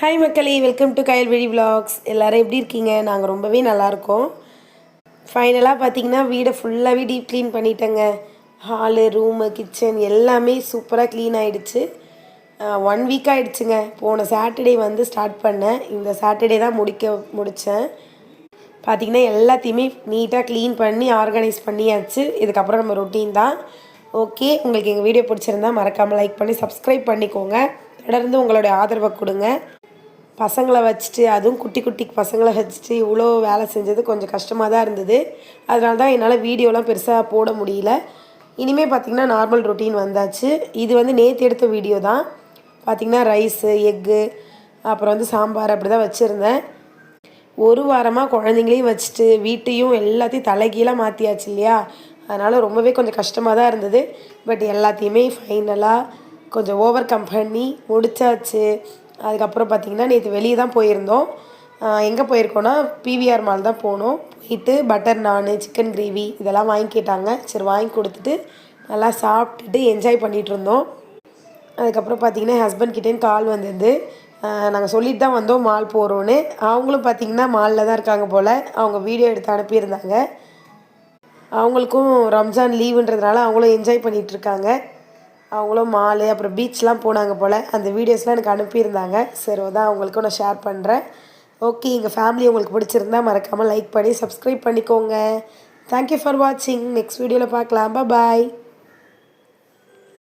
Hi மக்களே, welcome to Kayalvizhi vlogs. எல்லோரும் எப்படி இருக்கீங்க? நாங்கள் ரொம்பவே நல்லாயிருக்கோம். ஃபைனலாக பார்த்தீங்கன்னா வீடை ஃபுல்லாகவே டீப் க்ளீன் பண்ணிட்டேங்க. ஹாலு, ரூமு, கிச்சன் எல்லாமே சூப்பராக க்ளீன் ஆகிடுச்சு. 1 வீக் ஆகிடுச்சுங்க. போன சாட்டர்டே வந்து ஸ்டார்ட் பண்ணேன். இந்த சாட்டர்டே தான் முடித்தேன். பார்த்திங்கன்னா எல்லாத்தையுமே நீட்டாக க்ளீன் பண்ணி ஆர்கனைஸ் பண்ணியாச்சு. இதுக்கப்புறம் நம்ம ரொட்டீன் தான். ஓகே, உங்களுக்கு எங்கள் வீடியோ பிடிச்சிருந்தா மறக்காமல் லைக் பண்ணி சப்ஸ்கிரைப் பண்ணிக்கோங்க. தொடர்ந்து உங்களுடைய ஆதரவை கொடுங்க. பசங்களை வச்சுட்டு, அதுவும் குட்டி குட்டி பசங்களை வச்சுட்டு இவ்வளோ வேலை செஞ்சது கொஞ்சம் கஷ்டமாக தான் இருந்தது. அதனால தான் என்னால் வீடியோலாம் பெருசாக போட முடியல. இனிமேல் பார்த்திங்கன்னா நார்மல் ரொட்டீன் வந்தாச்சு. இது வந்து நேற்று எடுத்த வீடியோ தான். பார்த்திங்கன்னா ரைஸு, எக்கு, அப்புறம் வந்து சாம்பார் அப்படி தான் வச்சுருந்தேன். ஒரு வாரமாக குழந்தைங்களையும் வச்சுட்டு வீட்டையும் எல்லாத்தையும் தலைகீழாக மாற்றியாச்சு இல்லையா? அதனால் ரொம்பவே கொஞ்சம் கஷ்டமாக தான் இருந்தது. பட் எல்லாத்தையுமே ஃபைனலாக கொஞ்சம் ஓவர் கம் பண்ணி முடிச்சாச்சு. அதுக்கப்புறம் பார்த்திங்கன்னா நேற்று வெளியே தான் போயிருந்தோம். எங்கே போயிருக்கோன்னா பிவிஆர் மால் தான் போனோம். போயிட்டு பட்டர் நானு, சிக்கன் கிரேவி இதெல்லாம் வாங்கி கேட்டாங்க. சரி வாங்கி கொடுத்துட்டு நல்லா சாப்பிட்டுட்டு என்ஜாய் பண்ணிகிட்டு இருந்தோம். அதுக்கப்புறம் பார்த்திங்கன்னா என் ஹஸ்பண்ட்கிட்டேன்னு கால் வந்திருந்து. நாங்கள் சொல்லிட்டு தான் வந்தோம் மால் போகிறோன்னு. அவங்களும் பார்த்திங்கன்னா மாலில் தான் இருக்காங்க போல். அவங்க வீடியோ எடுத்து அனுப்பியிருந்தாங்க. அவங்களுக்கும் ரம்ஜான் லீவுன்றதுனால அவங்களும் என்ஜாய் பண்ணிகிட்ருக்காங்க. அவங்களும் மாலு அப்புறம் பீச்லாம் போனாங்க போல். அந்த வீடியோஸ்லாம் எனக்கு அனுப்பியிருந்தாங்க. சரி தான் அவங்களுக்கும் நான் ஷேர் பண்ணுறேன். ஓகே, எங்கள் ஃபேமிலி உங்களுக்கு பிடிச்சிருந்தா மறக்காமல் லைக் பண்ணி சப்ஸ்கிரைப் பண்ணிக்கோங்க. தேங்க்யூ ஃபார் வாட்சிங். நெக்ஸ்ட் வீடியோவில் பார்க்கலாம். பாய்.